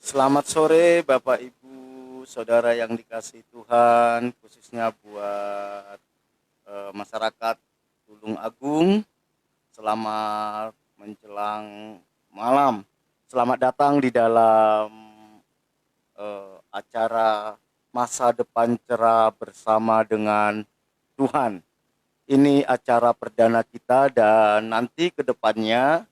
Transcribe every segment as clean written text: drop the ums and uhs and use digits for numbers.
Selamat sore Bapak Ibu, Saudara yang dikasihi Tuhan, khususnya buat masyarakat Tulung Agung. Selamat menjelang malam. Selamat datang di dalam acara Masa Depan Cerah bersama dengan Tuhan. Ini acara perdana kita dan nanti ke depannya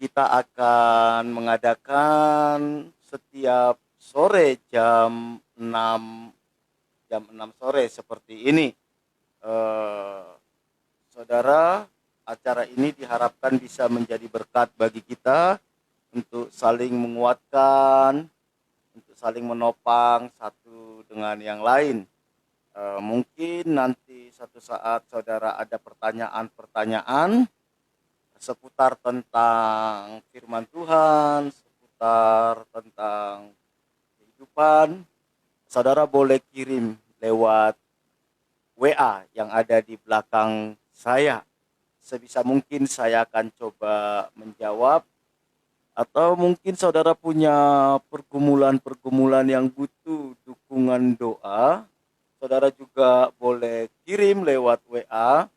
kita akan mengadakan setiap sore jam 6 sore seperti ini. Eh, Saudara, acara ini diharapkan bisa menjadi berkat bagi kita untuk saling menguatkan, untuk saling menopang satu dengan yang lain. Mungkin nanti satu saat saudara ada pertanyaan-pertanyaan seputar tentang firman Tuhan, seputar tentang kehidupan, saudara boleh kirim lewat WA yang ada di belakang saya. Sebisa mungkin saya akan coba menjawab, atau mungkin saudara punya pergumulan-pergumulan yang butuh dukungan doa, saudara juga boleh kirim lewat WA.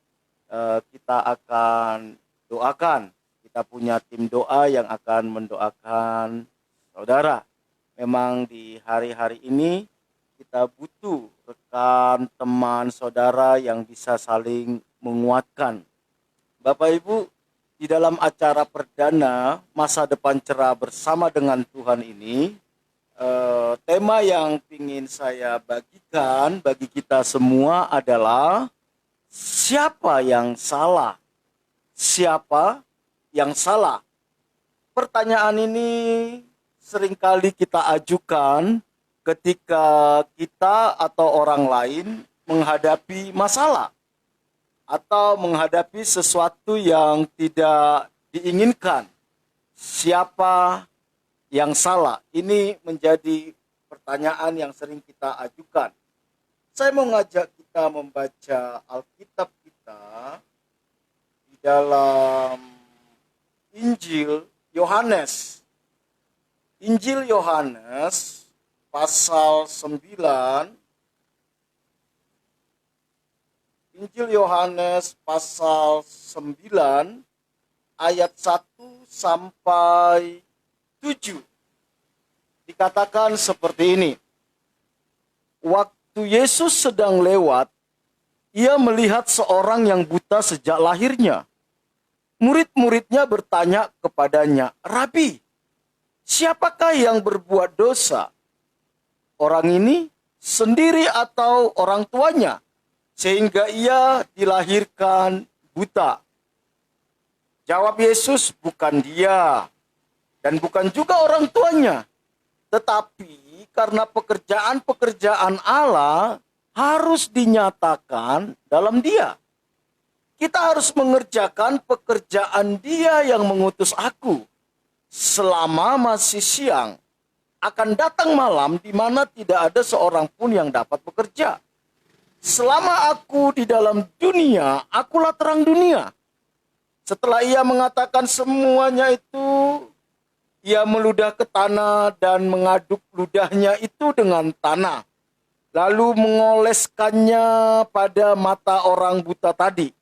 Kita akan doakan. Kita punya tim doa yang akan mendoakan saudara. Memang di hari-hari ini kita butuh rekan, teman, saudara yang bisa saling menguatkan. Bapak Ibu, di dalam acara perdana Masa Depan Cerah bersama dengan Tuhan ini, tema yang ingin saya bagikan bagi kita semua adalah siapa yang salah? Siapa yang salah? Pertanyaan ini seringkali kita ajukan ketika kita atau orang lain menghadapi masalah atau menghadapi sesuatu yang tidak diinginkan. Siapa yang salah? Ini menjadi pertanyaan yang sering kita ajukan. Saya mau ngajak kita membaca Alkitab kita di dalam Injil Yohanes. Injil Yohanes pasal 9. Injil Yohanes pasal 9 ayat 1 sampai 7. Dikatakan seperti ini. Waktu Yesus sedang lewat, ia melihat seorang yang buta sejak lahirnya. Murid-muridnya bertanya kepadanya, "Rabi, siapakah yang berbuat dosa? Orang ini sendiri atau orang tuanya? Sehingga ia dilahirkan buta." Jawab Yesus, "Bukan dia dan bukan juga orang tuanya. Tetapi karena pekerjaan-pekerjaan Allah harus dinyatakan dalam dia. Kita harus mengerjakan pekerjaan dia yang mengutus aku. Selama masih siang, akan datang malam di mana tidak ada seorang pun yang dapat bekerja. Selama aku di dalam dunia, akulah terang dunia." Setelah ia mengatakan semuanya itu, ia meludah ke tanah dan mengaduk ludahnya itu dengan tanah. Lalu mengoleskannya pada mata orang buta tadi.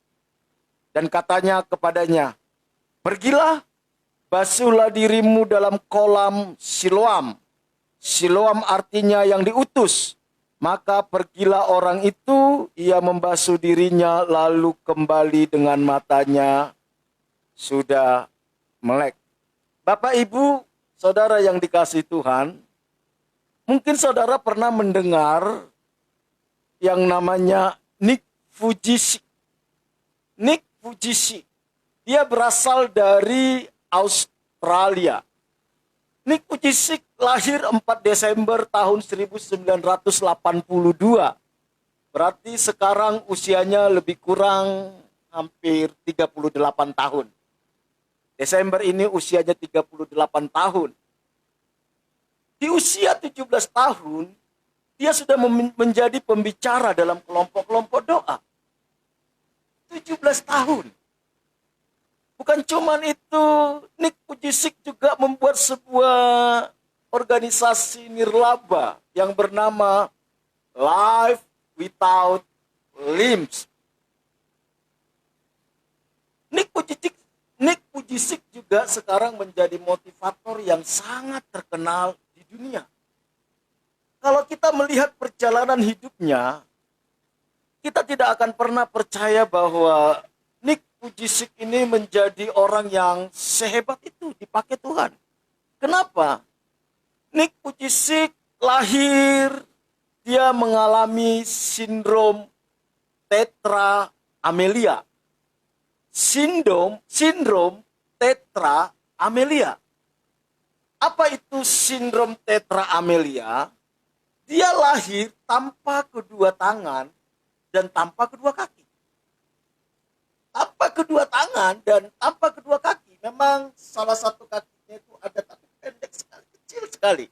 Dan katanya kepadanya, "Pergilah, basuhlah dirimu dalam kolam Siloam." Siloam artinya yang diutus. Maka pergilah orang itu, ia membasuh dirinya lalu kembali dengan matanya sudah melek. Bapak Ibu, saudara yang dikasihi Tuhan, mungkin saudara pernah mendengar yang namanya Nick Vujicic. Nick Vujicic, dia berasal dari Australia. Nick Vujicic lahir 4 Desember tahun 1982. Berarti sekarang usianya lebih kurang hampir 38 tahun. Desember ini usianya 38 tahun. Di usia 17 tahun, dia sudah menjadi pembicara dalam kelompok-kelompok doa. 17 tahun. Bukan cuman itu, Nick Vujicic juga membuat sebuah organisasi nirlaba yang bernama Life Without Limbs. Nick Vujicic juga sekarang menjadi motivator yang sangat terkenal di dunia. Kalau kita melihat perjalanan hidupnya, kita tidak akan pernah percaya bahwa Nick Vujicic ini menjadi orang yang sehebat itu dipakai Tuhan. Kenapa? Nick Vujicic lahir, dia mengalami sindrom tetra amelia. Sindrom tetra amelia. Apa itu sindrom tetra amelia? Dia lahir tanpa kedua tangan dan tanpa kedua kaki. Tanpa kedua tangan dan tanpa kedua kaki. Memang salah satu kakinya itu ada tapi pendek sekali, kecil sekali.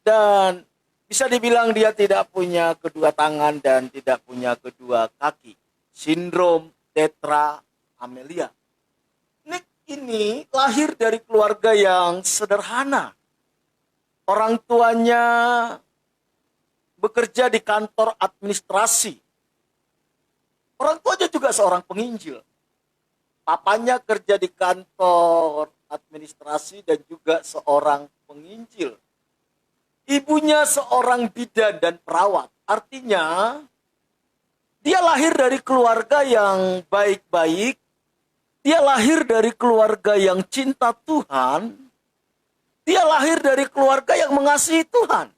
Dan bisa dibilang dia tidak punya kedua tangan dan tidak punya kedua kaki. Sindrom tetra amelia. Nick ini lahir dari keluarga yang sederhana. Orang tuanya bekerja di kantor administrasi. Orang tuanya juga seorang penginjil. Papanya kerja di kantor administrasi dan juga seorang penginjil. Ibunya seorang bidan dan perawat. Artinya, dia lahir dari keluarga yang baik-baik. Dia lahir dari keluarga yang cinta Tuhan. Dia lahir dari keluarga yang mengasihi Tuhan.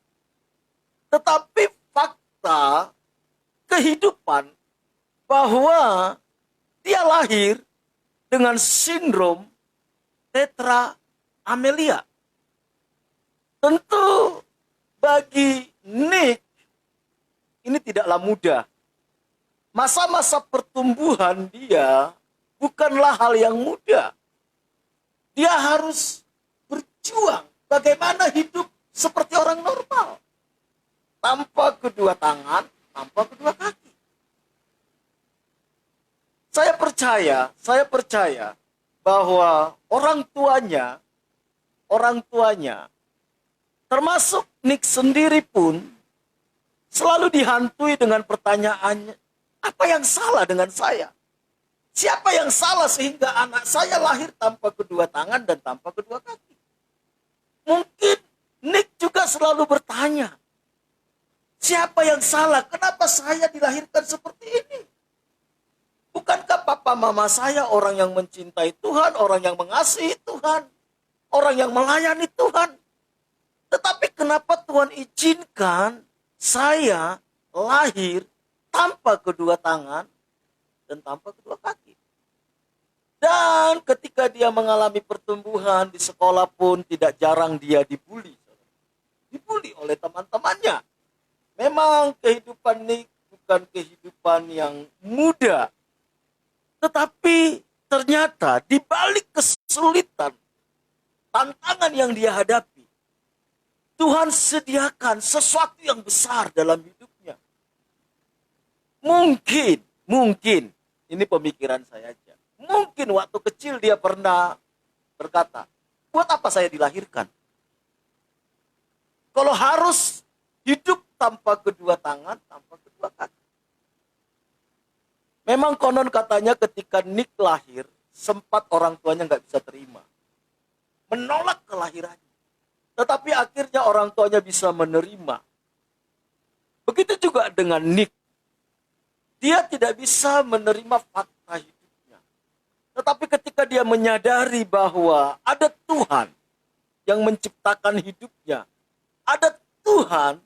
Tetapi fakta kehidupan bahwa dia lahir dengan sindrom tetra amelia. Tentu bagi Nick ini tidaklah mudah. Masa-masa pertumbuhan dia bukanlah hal yang mudah. Dia harus berjuang bagaimana hidup seperti orang normal. Tanpa kedua tangan, tanpa kedua kaki. Saya percaya bahwa orang tuanya, termasuk Nick sendiri pun selalu dihantui dengan pertanyaannya, apa yang salah dengan saya? Siapa yang salah sehingga anak saya lahir tanpa kedua tangan dan tanpa kedua kaki? Mungkin Nick juga selalu bertanya, siapa yang salah? Kenapa saya dilahirkan seperti ini? Bukankah papa mama saya orang yang mencintai Tuhan, orang yang mengasihi Tuhan, orang yang melayani Tuhan? Tetapi kenapa Tuhan izinkan saya lahir tanpa kedua tangan dan tanpa kedua kaki? Dan ketika dia mengalami pertumbuhan di sekolah pun tidak jarang dia dibully. Dibully oleh teman-temannya. Memang kehidupan Nick bukan kehidupan yang mudah. Tetapi ternyata di balik kesulitan, tantangan yang dia hadapi, Tuhan sediakan sesuatu yang besar dalam hidupnya. Mungkin, ini pemikiran saya aja. Mungkin waktu kecil dia pernah berkata, buat apa saya dilahirkan? Kalau harus hidup tanpa kedua tangan, tanpa kedua kaki. Memang konon katanya ketika Nick lahir, sempat orang tuanya nggak bisa terima. Menolak kelahirannya. Tetapi akhirnya orang tuanya bisa menerima. Begitu juga dengan Nick. Dia tidak bisa menerima fakta hidupnya. Tetapi ketika dia menyadari bahwa ada Tuhan yang menciptakan hidupnya. Ada Tuhan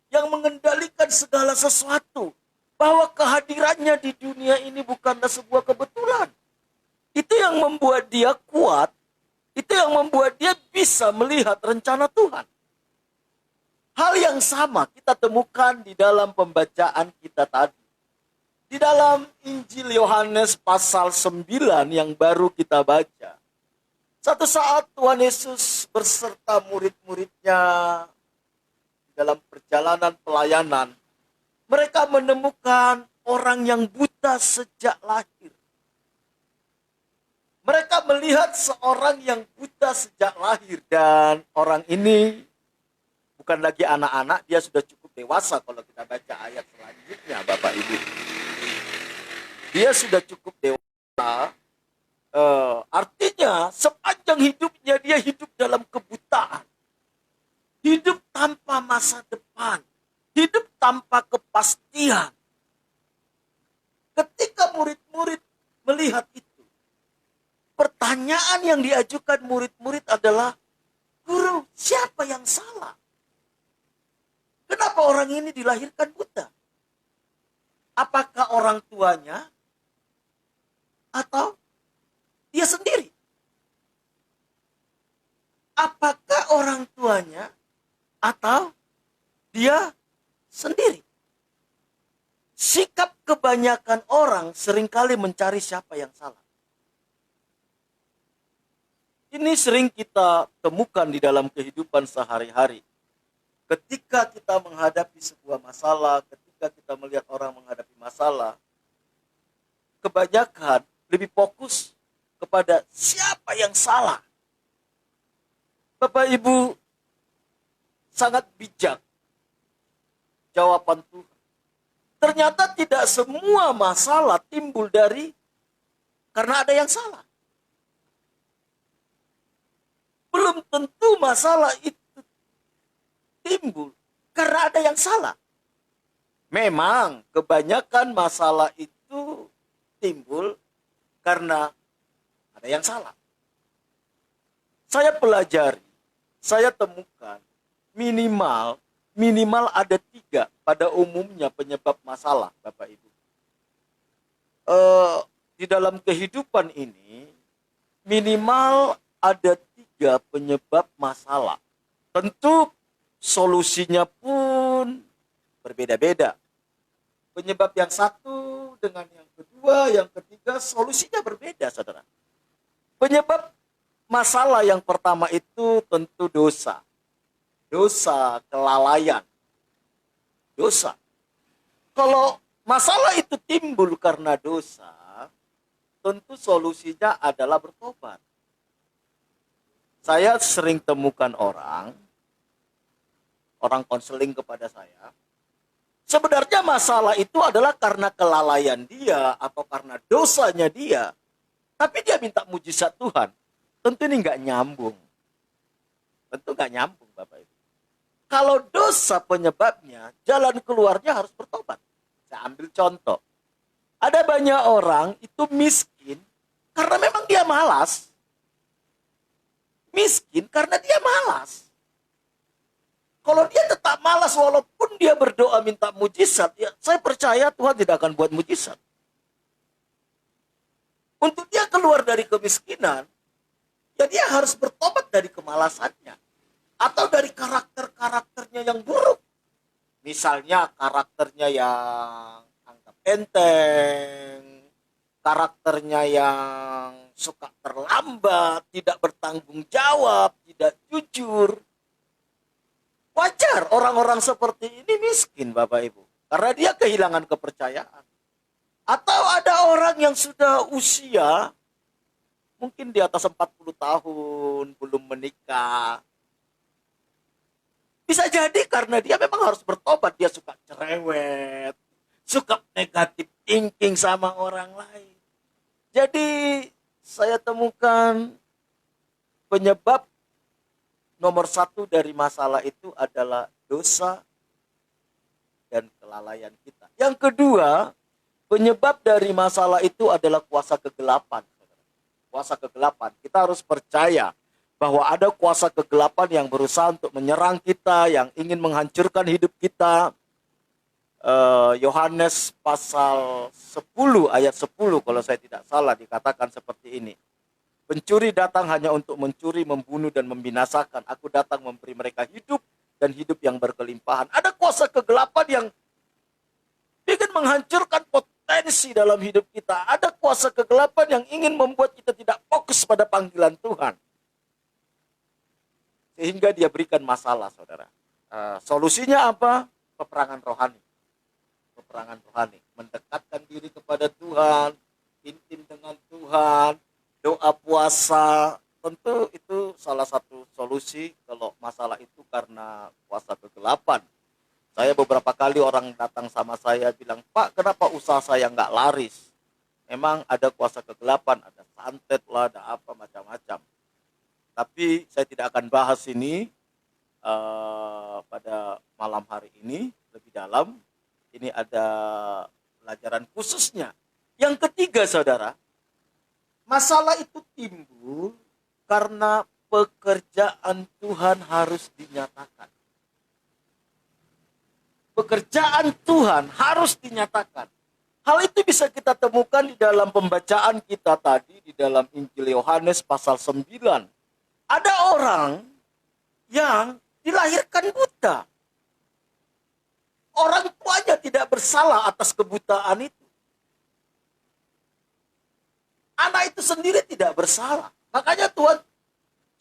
yang mengendalikan segala sesuatu. Bahwa kehadirannya di dunia ini bukanlah sebuah kebetulan. Itu yang membuat dia kuat. Itu yang membuat dia bisa melihat rencana Tuhan. Hal yang sama kita temukan di dalam pembacaan kita tadi. Di dalam Injil Yohanes pasal 9 yang baru kita baca. Satu saat Tuhan Yesus berserta murid-muridnya dalam perjalanan pelayanan. Mereka menemukan orang yang buta sejak lahir. Mereka melihat seorang yang buta sejak lahir, dan orang ini bukan lagi anak-anak, dia sudah cukup dewasa. Kalau kita baca ayat selanjutnya, Bapak Ibu, dia sudah cukup dewasa. Artinya sepanjang hidupnya dia hidup dalam kebutaan, hidup tanpa masa depan, hidup tanpa kepastian. Ketika murid-murid melihat itu, pertanyaan yang diajukan murid-murid adalah, "Guru, siapa yang salah? Kenapa orang ini dilahirkan buta? Apakah orang tuanya atau dia sendiri? Apakah orang tuanya atau dia sendiri?" Sikap kebanyakan orang seringkali mencari siapa yang salah. Ini sering kita temukan di dalam kehidupan sehari-hari. Ketika kita menghadapi sebuah masalah, ketika kita melihat orang menghadapi masalah, kebanyakan lebih fokus kepada siapa yang salah. Bapak Ibu, sangat bijak jawaban Tuhan. Ternyata tidak semua masalah timbul karena ada yang salah. Belum tentu masalah itu timbul karena ada yang salah. Memang kebanyakan masalah itu timbul karena ada yang salah. Saya pelajari, saya temukan minimal ada 3 pada umumnya penyebab masalah, Bapak Ibu. Di dalam kehidupan ini minimal ada 3 penyebab masalah. Tentu solusinya pun berbeda-beda. Penyebab yang satu dengan yang kedua, yang ketiga, solusinya berbeda, saudara. Penyebab masalah yang pertama itu tentu dosa. Dosa, kelalaian. Dosa. Kalau masalah itu timbul karena dosa, tentu solusinya adalah bertobat. Saya sering temukan orang konseling kepada saya, sebenarnya masalah itu adalah karena kelalaian dia atau karena dosanya dia. Tapi dia minta mujizat Tuhan. Tentu ini nggak nyambung. Tentu nggak nyambung, Bapak Ibu. Kalau dosa penyebabnya, jalan keluarnya harus bertobat. Saya ambil contoh. Ada banyak orang itu miskin karena memang dia malas. Miskin karena dia malas. Kalau dia tetap malas walaupun dia berdoa minta mujizat, ya saya percaya Tuhan tidak akan buat mujizat. Untuk dia keluar dari kemiskinan, ya dia harus bertobat dari kemalasannya. Atau dari karakter-karakternya yang buruk. Misalnya karakternya yang anggap enteng, karakternya yang suka terlambat, tidak bertanggung jawab, tidak jujur. Wajar orang-orang seperti ini miskin, Bapak Ibu. Karena dia kehilangan kepercayaan. Atau ada orang yang sudah usia, mungkin di atas 40 tahun, belum menikah. Bisa jadi karena dia memang harus bertobat. Dia suka cerewet, suka negatif thinking sama orang lain. Jadi saya temukan penyebab nomor 1 dari masalah itu adalah dosa dan kelalaian kita. Yang kedua, penyebab dari masalah itu adalah kuasa kegelapan. Kuasa kegelapan. Kita harus percaya bahwa ada kuasa kegelapan yang berusaha untuk menyerang kita, yang ingin menghancurkan hidup kita. Yohanes pasal 10 ayat 10 kalau saya tidak salah dikatakan seperti ini. Pencuri datang hanya untuk mencuri, membunuh, dan membinasakan. Aku datang memberi mereka hidup dan hidup yang berkelimpahan. Ada kuasa kegelapan yang ingin menghancurkan potensi dalam hidup kita. Ada kuasa kegelapan yang ingin membuat kita tidak fokus pada panggilan Tuhan. Sehingga dia berikan masalah, saudara. Solusinya apa? Peperangan rohani. Peperangan rohani. Mendekatkan diri kepada Tuhan, intim dengan Tuhan, Doa puasa tentu itu salah satu solusi kalau masalah itu karena kuasa kegelapan. Saya beberapa kali orang datang sama saya bilang, Pak, kenapa usaha saya nggak laris? Memang ada kuasa kegelapan, ada santet lah, ada apa macam-macam. Tapi saya tidak akan bahas ini pada malam hari ini lebih dalam. Ini ada pelajaran khususnya. Yang ketiga, saudara, masalah itu timbul karena pekerjaan Tuhan harus dinyatakan. Pekerjaan Tuhan harus dinyatakan. Hal itu bisa kita temukan di dalam pembacaan kita tadi di dalam Injil Yohanes pasal 9. Ada orang yang dilahirkan buta. Orang tuanya tidak bersalah atas kebutaan itu. Anak itu sendiri tidak bersalah. Makanya Tuhan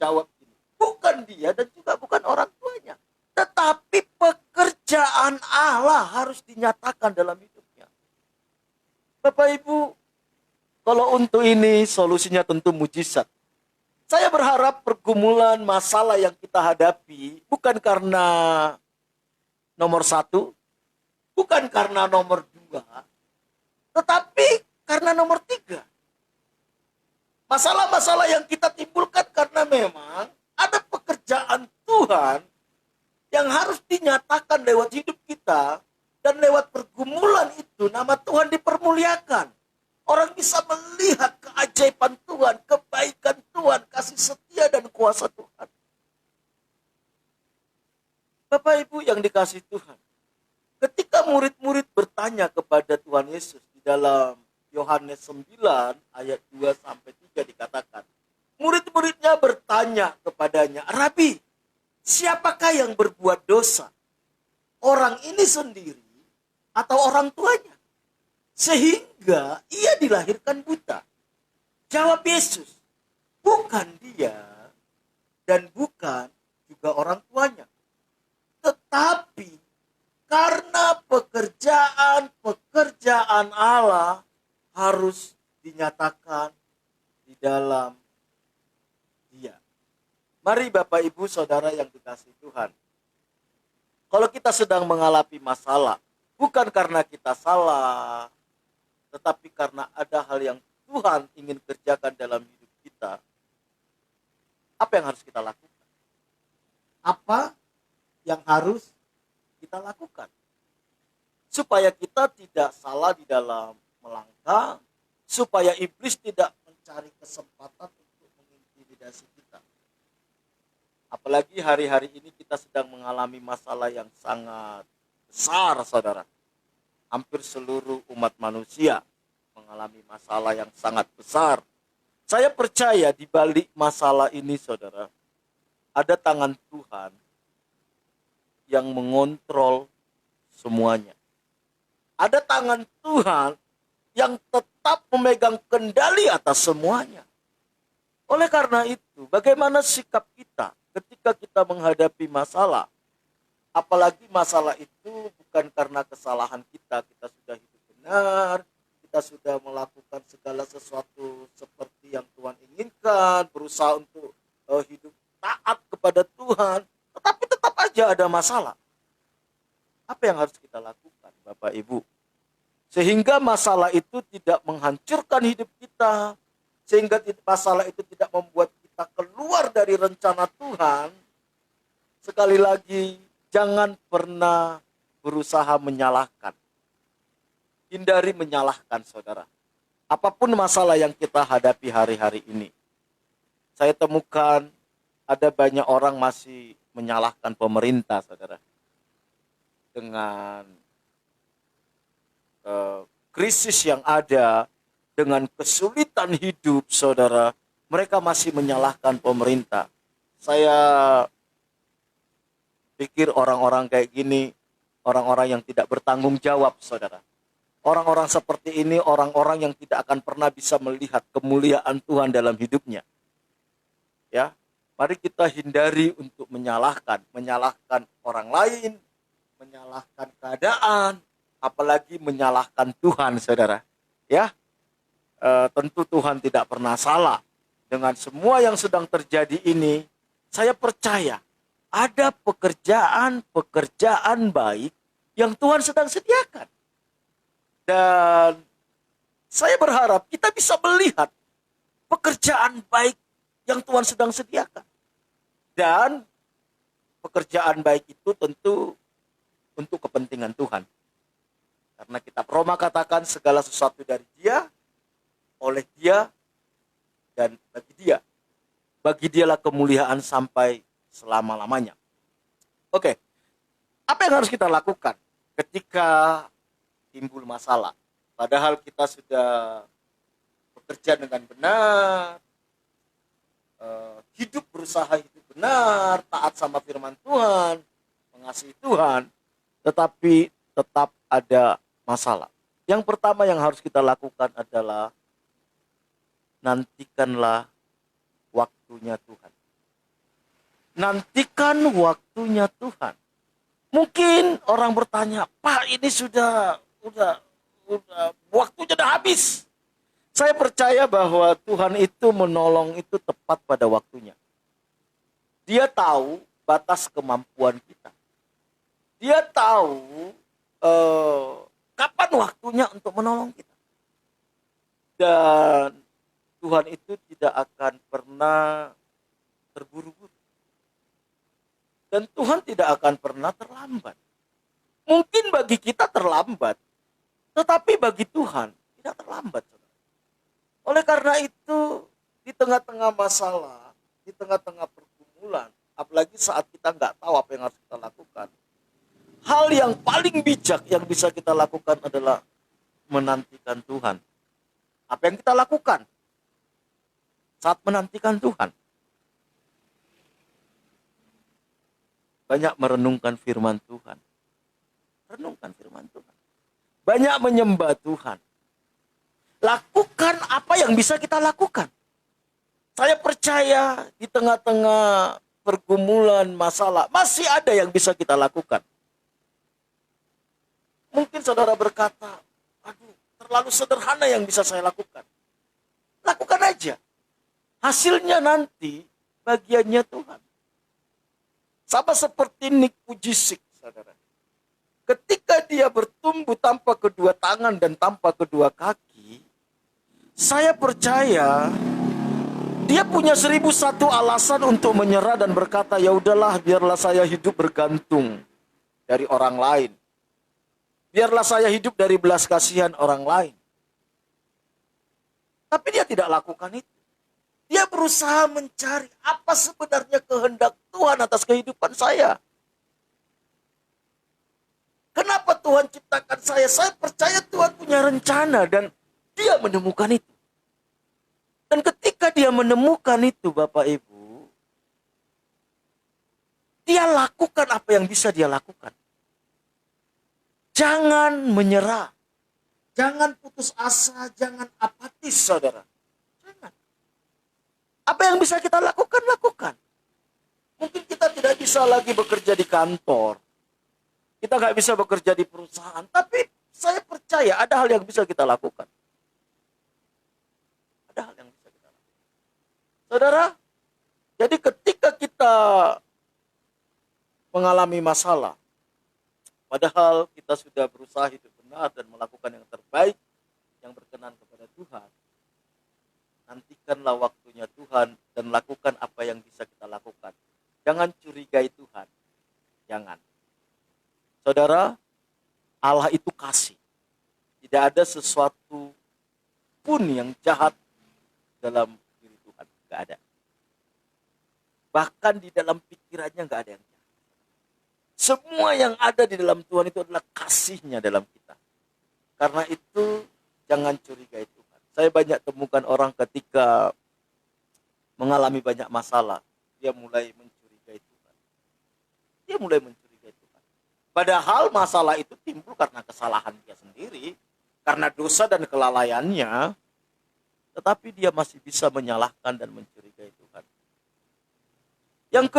jawab ini. Bukan dia dan juga bukan orang tuanya. Tetapi pekerjaan Allah harus dinyatakan dalam hidupnya. Bapak Ibu, kalau untuk ini solusinya tentu mujizat. Saya berharap pergumulan masalah yang kita hadapi bukan karena nomor 1, bukan karena nomor 2, tetapi karena nomor 3. Masalah-masalah yang kita timbulkan karena memang ada pekerjaan Tuhan yang harus dinyatakan lewat hidup kita, dan lewat pergumulan itu nama Tuhan dipermuliakan. Orang bisa melihat keajaiban Tuhan, kebaikan Tuhan, kasih setia dan kuasa Tuhan. Bapak Ibu yang dikasihi Tuhan, ketika murid-murid bertanya kepada Tuhan Yesus di dalam Yohanes 9 ayat 2-3 dikatakan, murid-muridnya bertanya kepadanya, Rabi, siapakah yang berbuat dosa? Orang ini sendiri atau orang tuanya? Sehingga ia dilahirkan buta. Jawab Yesus, bukan dia dan bukan juga orang tuanya. Tetapi karena pekerjaan Allah harus dinyatakan di dalam dia. Mari Bapak Ibu Saudara yang dikasihi Tuhan. Kalau kita sedang mengalami masalah, bukan karena kita salah, tetapi karena ada hal yang Tuhan ingin kerjakan dalam hidup kita, apa yang harus kita lakukan? Apa yang harus kita lakukan? Supaya kita tidak salah di dalam melangkah, supaya iblis tidak mencari kesempatan untuk mengintimidasi kita. Apalagi hari-hari ini kita sedang mengalami masalah yang sangat besar, saudara. Hampir seluruh umat manusia mengalami masalah yang sangat besar. Saya percaya di balik masalah ini, saudara, ada tangan Tuhan yang mengontrol semuanya. Ada tangan Tuhan yang tetap memegang kendali atas semuanya. Oleh karena itu, bagaimana sikap kita ketika kita menghadapi masalah? Apalagi masalah itu bukan karena kesalahan kita sudah hidup benar, kita sudah melakukan segala sesuatu seperti yang Tuhan inginkan, berusaha untuk hidup taat kepada Tuhan, tetapi tetap aja ada masalah. Apa yang harus kita lakukan, Bapak Ibu? Sehingga masalah itu tidak menghancurkan hidup kita, sehingga masalah itu tidak membuat kita keluar dari rencana Tuhan. Sekali lagi, jangan pernah berusaha menyalahkan. Hindari menyalahkan, saudara. Apapun masalah yang kita hadapi hari-hari ini. Saya temukan ada banyak orang masih menyalahkan pemerintah, saudara. Dengan krisis yang ada, dengan kesulitan hidup, saudara, mereka masih menyalahkan pemerintah. Saya pikir orang-orang kayak gini, orang-orang yang tidak bertanggung jawab, saudara. Orang-orang seperti ini, orang-orang yang tidak akan pernah bisa melihat kemuliaan Tuhan dalam hidupnya. Ya, mari kita hindari untuk menyalahkan orang lain, menyalahkan keadaan, apalagi menyalahkan Tuhan, saudara. Ya, tentu Tuhan tidak pernah salah. dengan semua yang sedang terjadi ini, saya percaya ada pekerjaan-pekerjaan baik yang Tuhan sedang sediakan. Dan saya berharap kita bisa melihat pekerjaan baik yang Tuhan sedang sediakan. Dan pekerjaan baik itu tentu untuk kepentingan Tuhan. Karena kitab Roma katakan segala sesuatu dari Dia, oleh Dia, dan bagi Dia. Bagi Dialah kemuliaan sampai selama-lamanya. Oke, apa yang harus kita lakukan ketika timbul masalah? Padahal kita sudah bekerja dengan benar, berusaha hidup benar, taat sama firman Tuhan, mengasihi Tuhan, tetapi tetap ada masalah. Yang pertama yang harus kita lakukan adalah nantikanlah waktunya Tuhan. Nantikan waktunya Tuhan. Mungkin orang bertanya, Pak, ini sudah waktunya sudah habis. Saya percaya bahwa Tuhan itu menolong itu tepat pada waktunya. Dia tahu batas kemampuan kita. Dia tahu kapan waktunya untuk menolong kita. Dan Tuhan itu tidak akan pernah terburu-buru. Dan Tuhan tidak akan pernah terlambat. Mungkin bagi kita terlambat, tetapi bagi Tuhan tidak terlambat. Oleh karena itu, di tengah-tengah masalah, di tengah-tengah pergumulan, apalagi saat kita nggak tahu apa yang harus kita lakukan, hal yang paling bijak yang bisa kita lakukan adalah menantikan Tuhan. Apa yang kita lakukan saat menantikan Tuhan? Banyak merenungkan firman Tuhan. Renungkan firman Tuhan. Banyak menyembah Tuhan. Lakukan apa yang bisa kita lakukan. Saya percaya di tengah-tengah pergumulan masalah, masih ada yang bisa kita lakukan. Mungkin saudara berkata, aduh, terlalu sederhana yang bisa saya lakukan. Lakukan aja. Hasilnya nanti bagiannya Tuhan. Sama seperti Nick Vujicic, saudara. Ketika dia bertumbuh tanpa kedua tangan dan tanpa kedua kaki, saya percaya dia punya 1001 alasan untuk menyerah dan berkata, ya udahlah, biarlah saya hidup bergantung dari orang lain. Biarlah saya hidup dari belas kasihan orang lain. Tapi dia tidak lakukan itu. Dia berusaha mencari apa sebenarnya kehendak Tuhan atas kehidupan saya. Kenapa Tuhan ciptakan saya? Saya percaya Tuhan punya rencana dan dia menemukan itu. Dan ketika dia menemukan itu, Bapak Ibu, dia lakukan apa yang bisa dia lakukan. Jangan menyerah. Jangan putus asa, jangan apatis, saudara. Jangan. Apa yang bisa kita lakukan, lakukan. Mungkin kita tidak bisa lagi bekerja di kantor. Kita nggak bisa bekerja di perusahaan. Tapi saya percaya ada hal yang bisa kita lakukan. Ada hal yang bisa kita lakukan. Saudara, jadi ketika kita mengalami masalah, padahal kita sudah berusaha hidup benar dan melakukan yang terbaik yang berkenan kepada Tuhan, nantikanlah waktunya Tuhan dan lakukan apa yang bisa kita lakukan. Jangan curigai Tuhan. Jangan. Saudara, Allah itu kasih. Tidak ada sesuatu pun yang jahat dalam diri Tuhan. Tidak ada. Bahkan di dalam pikirannya tidak ada yang jahat. Semua yang ada di dalam Tuhan itu adalah kasih-Nya dalam kita. Karena itu jangan curigai Tuhan. Saya banyak temukan orang ketika mengalami banyak masalah, dia mulai mencurigai Tuhan. Dia mulai mencurigai Tuhan. Padahal masalah itu timbul karena kesalahan dia sendiri, karena dosa dan kelalaiannya, tetapi dia masih bisa menyalahkan dan mencurigai Tuhan. Yang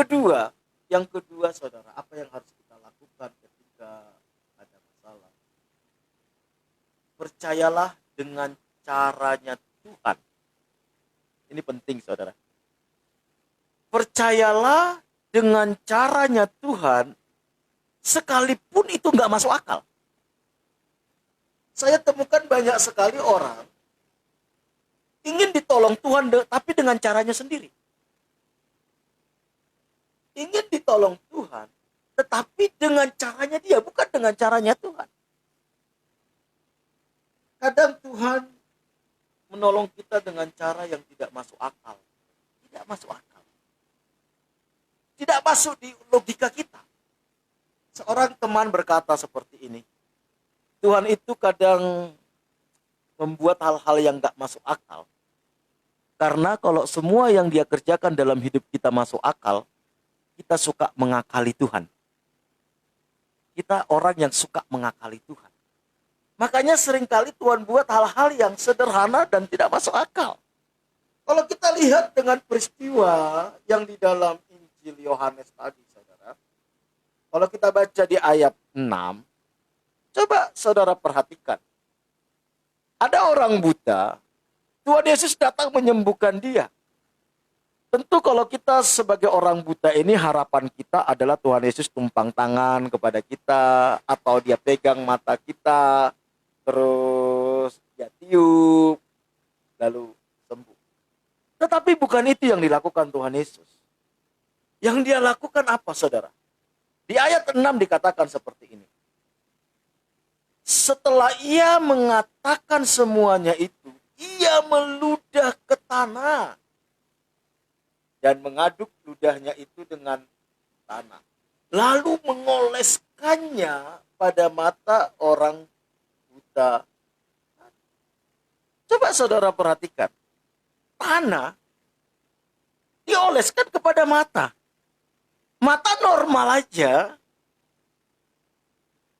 kedua saudara, apa yang harus kita lakukan ketika ada masalah? Percayalah dengan caranya Tuhan. Ini penting saudara. Percayalah dengan caranya Tuhan, sekalipun itu nggak masuk akal. Saya temukan banyak sekali orang ingin ditolong Tuhan, tapi dengan caranya sendiri. Ingin ditolong Tuhan, tetapi dengan caranya dia, bukan dengan caranya Tuhan. Kadang Tuhan menolong kita dengan cara yang tidak masuk akal. Tidak masuk akal. Tidak masuk di logika kita. Seorang teman berkata seperti ini. Tuhan itu kadang membuat hal-hal yang gak masuk akal. Karena kalau semua yang dia kerjakan dalam hidup kita masuk akal, kita suka mengakali Tuhan. Kita orang yang suka mengakali Tuhan. Makanya seringkali Tuhan buat hal-hal yang sederhana dan tidak masuk akal. Kalau kita lihat dengan peristiwa yang di dalam Injil Yohanes tadi, saudara. Kalau kita baca di ayat 6, coba saudara perhatikan. Ada orang buta, Tuhan Yesus datang menyembuhkan dia. Tentu kalau kita sebagai orang buta ini, harapan kita adalah Tuhan Yesus tumpang tangan kepada kita, atau dia pegang mata kita, terus dia tiup, lalu sembuh. Tetapi bukan itu yang dilakukan Tuhan Yesus. Yang dia lakukan apa, saudara? Di ayat 6 dikatakan seperti ini. Setelah ia mengatakan semuanya itu, ia meludah ke tanah dan mengaduk ludahnya itu dengan tanah. Lalu mengoleskannya pada mata orang buta. Coba saudara perhatikan. Tanah dioleskan kepada mata. Mata normal aja,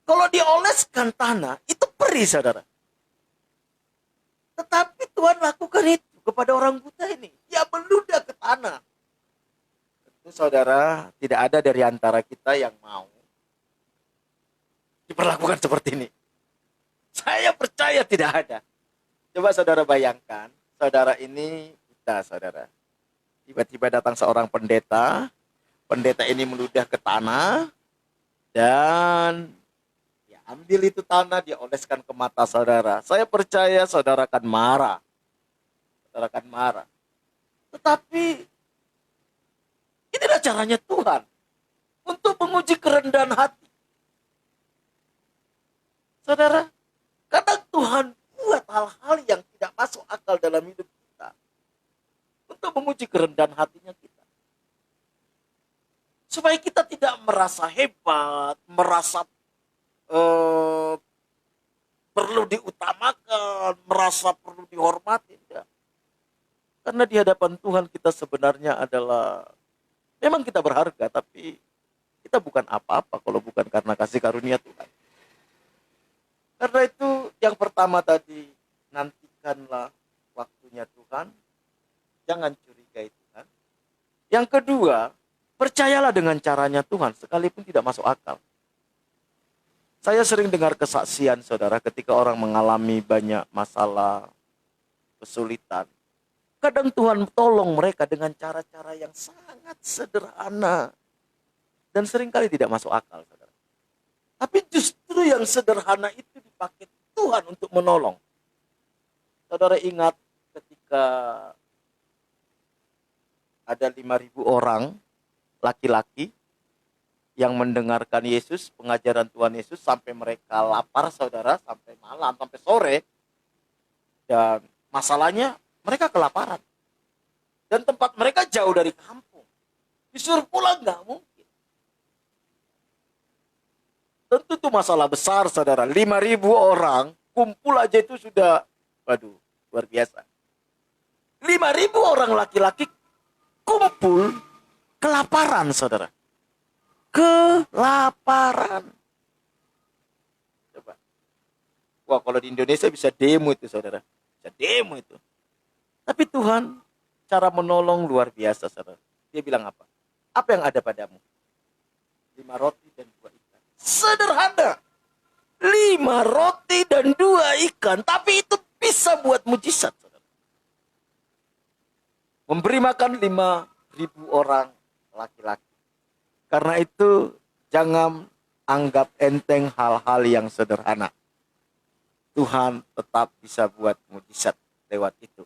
kalau dioleskan tanah, itu perih saudara. Tetapi Tuhan lakukan itu kepada orang buta ini. Dia meludah ke tanah. Tentu saudara, tidak ada dari antara kita yang mau diperlakukan seperti ini. Saya percaya tidak ada. Coba saudara bayangkan, saudara ini buta saudara. Tiba-tiba datang seorang pendeta. Pendeta ini meludah ke tanah. Dan dia ambil itu tanah, dia oleskan ke mata saudara. Saya percaya saudara akan marah. Saudara akan marah. Tetapi inilah caranya Tuhan untuk menguji kerendahan hati. Saudara, kadang Tuhan buat hal-hal yang tidak masuk akal dalam hidup kita untuk menguji kerendahan hatinya kita. Supaya kita tidak merasa hebat, merasa perlu diutamakan, merasa perlu dihormati. Ya. Karena di hadapan Tuhan kita sebenarnya adalah, memang kita berharga, tapi kita bukan apa-apa kalau bukan karena kasih karunia Tuhan. Karena itu yang pertama tadi, nantikanlah waktunya Tuhan, jangan curigai Tuhan. Yang kedua, percayalah dengan caranya Tuhan, sekalipun tidak masuk akal. Saya sering dengar kesaksian saudara ketika orang mengalami banyak masalah, kesulitan. Kadang Tuhan tolong mereka dengan cara-cara yang sangat sederhana. Dan seringkali tidak masuk akal saudara. Tapi justru yang sederhana itu dipakai Tuhan untuk menolong. Saudara ingat ketika ada 5.000 orang laki-laki yang mendengarkan Yesus, pengajaran Tuhan Yesus, sampai mereka lapar saudara, sampai malam, sampai sore. Dan masalahnya mereka kelaparan. Dan tempat mereka jauh dari kampung. Disuruh pulang nggak mungkin. Tentu itu masalah besar saudara. 5.000 orang kumpul aja itu sudah, waduh, luar biasa. 5.000 orang laki-laki kumpul kelaparan saudara. Kelaparan. Coba. Wah, kalau di Indonesia bisa demo itu saudara. Bisa demo itu. Tapi Tuhan cara menolong luar biasa saudara. Dia bilang apa? Apa yang ada padamu? 5 roti dan 2 ikan. Sederhana. 5 roti dan 2 ikan. Tapi itu bisa buat mujizat saudara. makan 5.000 orang laki-laki. Karena itu jangan anggap enteng hal-hal yang sederhana. Tuhan tetap bisa buat mujizat lewat itu.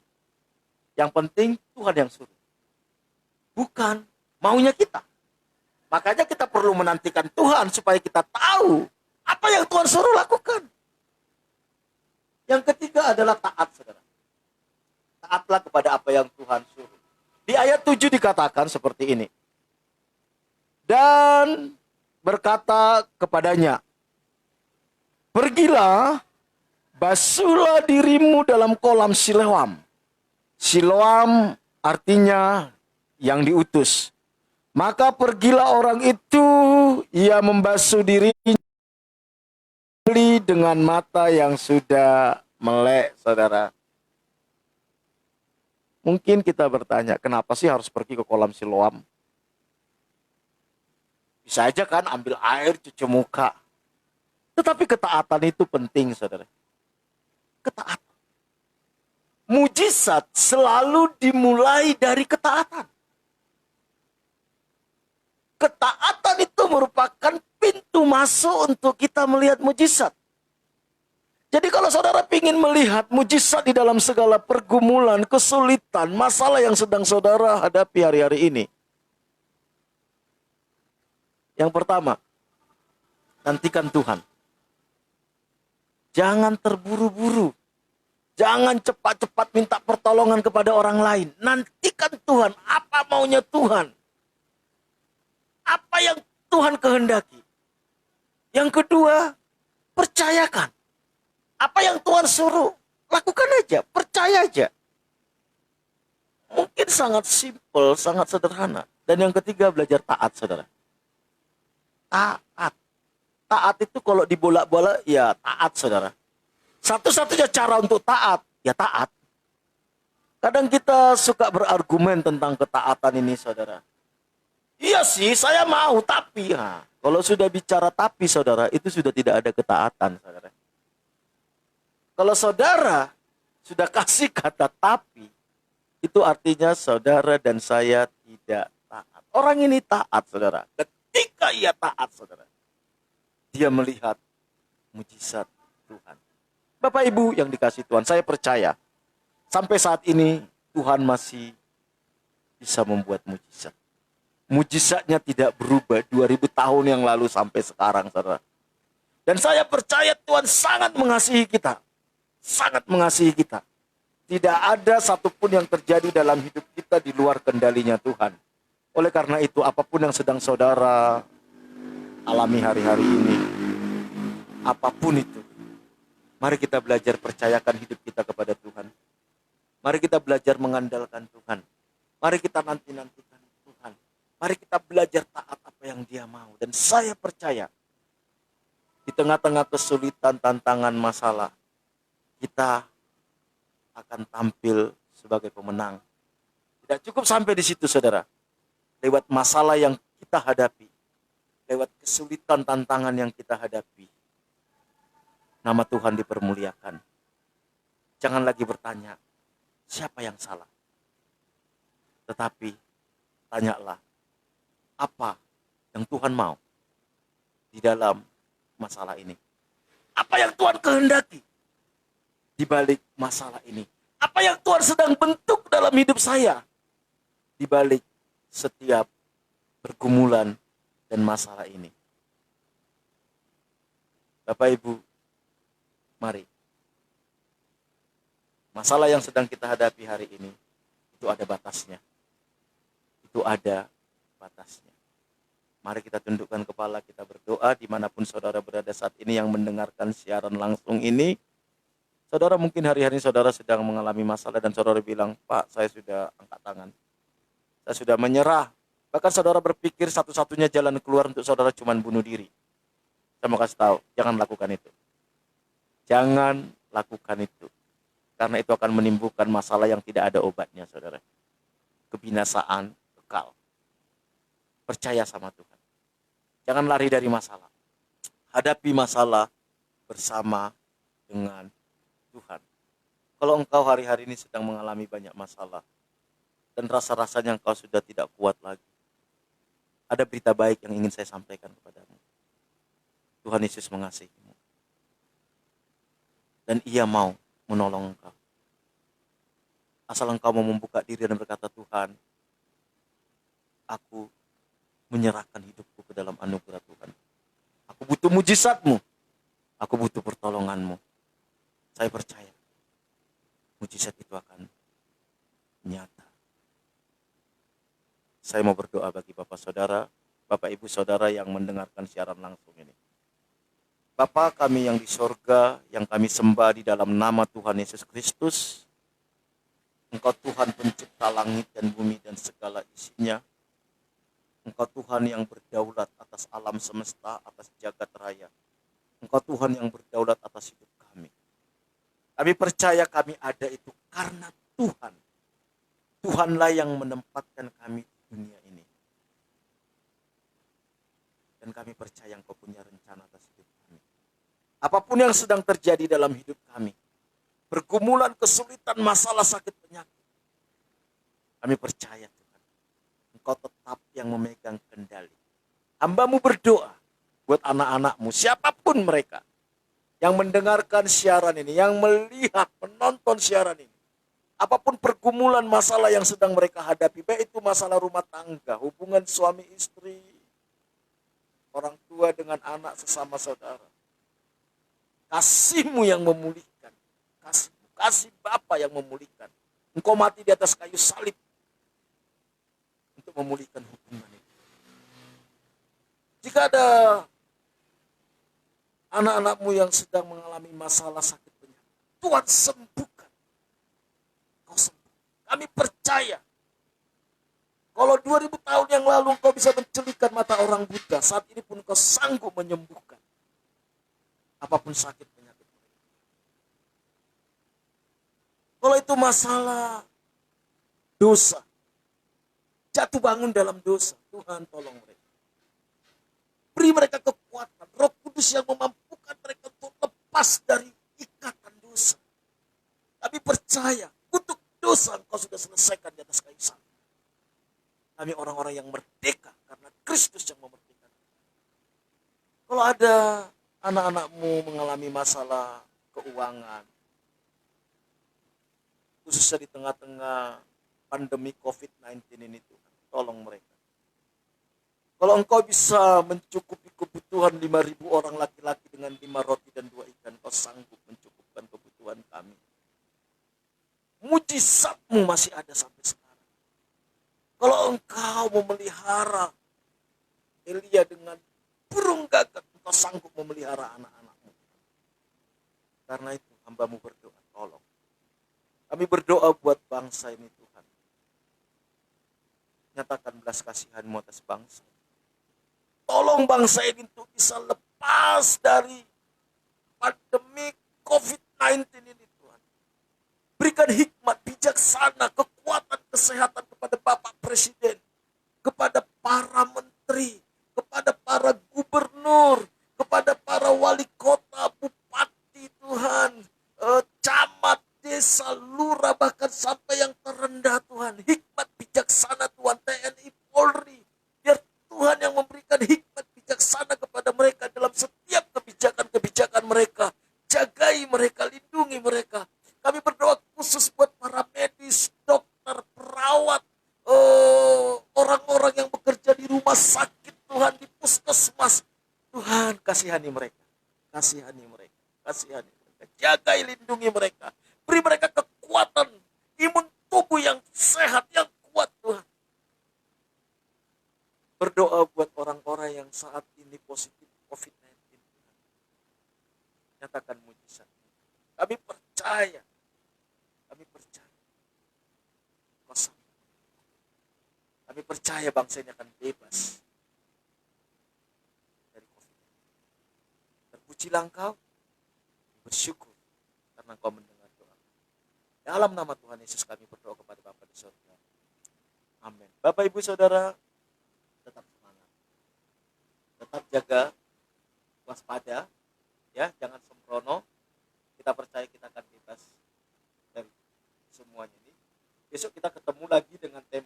Yang penting Tuhan yang suruh. Bukan maunya kita. Makanya kita perlu menantikan Tuhan supaya kita tahu apa yang Tuhan suruh lakukan. Yang ketiga adalah taat, saudara. Taatlah kepada apa yang Tuhan suruh. Di ayat 7 dikatakan seperti ini. Dan berkata kepadanya, pergilah, basuhlah dirimu dalam kolam Siloam. Siloam artinya yang diutus. Maka pergilah orang itu, ia membasuh dirinya dengan mata yang sudah melek, saudara. Mungkin kita bertanya, kenapa sih harus pergi ke kolam Siloam? Bisa aja kan ambil air cuci muka. Tetapi ketaatan itu penting, saudara. Ketaatan. Mujizat selalu dimulai dari ketaatan. Ketaatan itu merupakan pintu masuk untuk kita melihat mujizat. Jadi kalau saudara ingin melihat mujizat di dalam segala pergumulan, kesulitan, masalah yang sedang saudara hadapi hari-hari ini. Yang pertama, nantikan Tuhan. Jangan terburu-buru. Jangan cepat-cepat minta pertolongan kepada orang lain. Nantikan Tuhan, apa maunya Tuhan. Apa yang Tuhan kehendaki. Yang kedua, percayakan. Apa yang Tuhan suruh, lakukan aja, percaya aja. Mungkin sangat simpel, sangat sederhana. Dan yang ketiga, belajar taat, saudara. Taat. Taat itu kalau dibolak-bolak, ya taat, saudara. Satu-satunya cara untuk taat, ya taat. Kadang kita suka berargumen tentang ketaatan ini, saudara. Iya sih, saya mau, tapi ya. Kalau sudah bicara tapi, saudara, itu sudah tidak ada ketaatan, saudara. Kalau saudara sudah kasih kata tapi, itu artinya saudara dan saya tidak taat. Orang ini taat, saudara. Ketika ia taat, saudara, dia melihat mujizat Tuhan. Bapak Ibu yang dikasih Tuhan, saya percaya sampai saat ini Tuhan masih bisa membuat mujizat. Mujizatnya tidak berubah 2000 tahun yang lalu sampai sekarang, saudara. Dan saya percaya Tuhan sangat mengasihi kita. Sangat mengasihi kita. Tidak ada satupun yang terjadi dalam hidup kita di luar kendalinya Tuhan. Oleh karena itu, apapun yang sedang saudara alami hari-hari ini, apapun itu, mari kita belajar percayakan hidup kita kepada Tuhan. Mari kita belajar mengandalkan Tuhan. Mari kita nanti-nantikan Tuhan. Mari kita belajar taat apa yang Dia mau. Dan saya percaya, di tengah-tengah kesulitan, tantangan, masalah, kita akan tampil sebagai pemenang. Tidak cukup sampai di situ, saudara. Lewat masalah yang kita hadapi, lewat kesulitan, tantangan yang kita hadapi, nama Tuhan dipermuliakan. Jangan lagi bertanya, siapa yang salah? Tetapi, tanyalah, apa yang Tuhan mau di dalam masalah ini? Apa yang Tuhan kehendaki di balik masalah ini? Apa yang Tuhan sedang bentuk dalam hidup saya di balik setiap pergumulan dan masalah ini? Bapak Ibu, mari. Masalah yang sedang kita hadapi hari ini, itu ada batasnya. Itu ada batasnya. Mari kita tundukkan kepala, kita berdoa dimanapun saudara berada saat ini yang mendengarkan siaran langsung ini. Saudara mungkin hari-hari saudara sedang mengalami masalah dan saudara bilang, Pak, saya sudah angkat tangan. Saya sudah menyerah. Bahkan saudara berpikir satu-satunya jalan keluar untuk saudara cuma bunuh diri. Saya mau kasih tahu, jangan lakukan itu. Jangan lakukan itu. Karena itu akan menimbulkan masalah yang tidak ada obatnya, saudara. Kebinasaan kekal. Percaya sama Tuhan. Jangan lari dari masalah. Hadapi masalah bersama dengan Tuhan. Kalau engkau hari-hari ini sedang mengalami banyak masalah, dan rasa-rasanya engkau sudah tidak kuat lagi, ada berita baik yang ingin saya sampaikan kepadamu. Tuhan Yesus mengasihimu. Dan Ia mau menolong engkau. Asal engkau mau membuka diri dan berkata, Tuhan, aku menyerahkan hidupku ke dalam anugerah Tuhan. Aku butuh mujizatmu. Aku butuh pertolonganmu. Saya percaya mujizat itu akan nyata. Saya mau berdoa bagi Bapak Saudara, Bapak Ibu Saudara yang mendengarkan siaran langsung ini. Bapa kami yang di sorga, yang kami sembah di dalam nama Tuhan Yesus Kristus. Engkau Tuhan pencipta langit dan bumi dan segala isinya. Engkau Tuhan yang berdaulat atas alam semesta, atas jagat raya. Engkau Tuhan yang berdaulat atas hidup kami. Kami percaya kami ada itu karena Tuhan. Tuhanlah yang menempatkan kami di dunia ini. Dan kami percaya Engkau punya rencana atas hidup kami. Apapun yang sedang terjadi dalam hidup kami, pergumulan, kesulitan, masalah, sakit, penyakit, kami percaya Tuhan, Engkau tetap yang memegang kendali. Hamba-Mu berdoa buat anak-anak-Mu, siapapun mereka, yang mendengarkan siaran ini, yang melihat, menonton siaran ini. Apapun pergumulan masalah yang sedang mereka hadapi, baik itu masalah rumah tangga, hubungan suami istri, orang tua dengan anak, sesama saudara. Kasih-Mu yang memulihkan. Kasih Bapa yang memulihkan. Engkau mati di atas kayu salib untuk memulihkan hubungan itu. Jika ada anak-anak-Mu yang sedang mengalami masalah sakit penyakit, Tuhan sembuhkan. Kau sembuh. Kami percaya kalau 2000 tahun yang lalu Engkau bisa mencelikkan mata orang buta, saat ini pun Engkau sanggup menyembuhkan apapun sakit penyakit. Kalau itu masalah dosa, jatuh bangun dalam dosa, Tuhan tolong mereka. Beri mereka kekuatan, Roh Kudus yang memampukan mereka untuk lepas dari ikatan dosa. Kami percaya, untuk dosa Engkau sudah selesaikan di atas kayu salib. Kami orang-orang yang merdeka karena Kristus yang memerdekakan. Kalau ada anak-anak-Mu mengalami masalah keuangan, khususnya di tengah-tengah pandemi COVID-19 ini, Tuhan, tolong mereka. Kalau Engkau bisa mencukupi kebutuhan 5.000 orang laki-laki dengan 5 roti dan 2 ikan, Engkau sanggup mencukupkan kebutuhan kami. Mujizat-Mu masih ada sampai sekarang. Kalau Engkau memelihara Elia dengan burung gagak, Engkau sanggup memelihara anak-anak-Mu. Karena itu hamba-Mu berdoa, tolong. Kami berdoa buat bangsa ini Tuhan. Nyatakan belas kasihan-Mu atas bangsa. Tolong bangsa ini untuk bisa lepas dari pandemi COVID-19 ini Tuhan. Berikan hikmat, bijaksana, kekuatan, kesehatan kepada Bapak Presiden, kepada para menteri, kepada para gubernur, kepada para wali kota, bupati Tuhan, camat, desa, lurah, bahkan sampai yang terendah Tuhan. Hikmat bijaksana Tuhan, TNI, Polri. Biar Tuhan yang memberikan hikmat bijaksana kepada mereka dalam setiap kebijakan-kebijakan mereka. Jagai mereka, lindungi mereka. Kami berdoa khusus buat para medis, dokter, perawat, orang-orang yang bekerja di rumah sakit Tuhan, di puskesmas. Tuhan kasihani mereka. Kasihani mereka. Kasihani mereka. Jagai, lindungi mereka. Beri mereka kekuatan, imun tubuh yang sehat, yang kuat Tuhan. Berdoa buat orang-orang yang saat ini positif COVID-19. Nyatakan mujizat. Kami percaya. Kami percaya. Kosong. Kami percaya bangsa ini akan bebas dari COVID-19. Terpujilah Engkau. Bersyukur karena Engkau mendengar. Dalam nama Tuhan Yesus kami berdoa kepada Bapa di surga. Amin. Bapak, Ibu, Saudara, tetap semangat. Tetap jaga, waspada, ya, jangan sembrono. Kita percaya kita akan bebas dari semuanya ini. Besok kita ketemu lagi dengan tema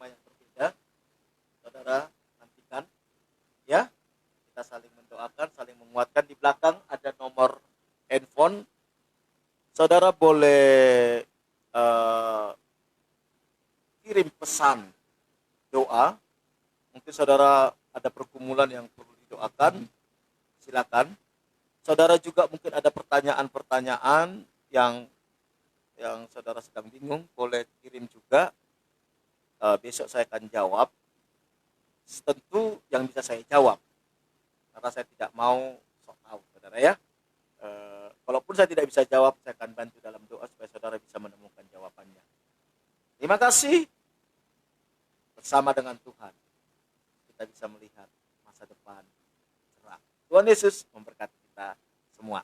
mendoakan, saling menguatkan. Di belakang ada nomor handphone. Saudara boleh kirim pesan doa. Mungkin saudara ada pergumulan yang perlu didoakan, silakan. Saudara juga mungkin ada pertanyaan-pertanyaan yang saudara sedang bingung, boleh kirim juga. Besok saya akan jawab. Tentu yang bisa saya jawab, karena saya tidak mau sok tahu, saudara ya. Kalaupun saya tidak bisa jawab, saya akan bantu dalam doa supaya saudara bisa menemukan jawabannya. Terima kasih. Bersama dengan Tuhan, kita bisa melihat masa depan cerah. Tuhan Yesus memberkati kita semua.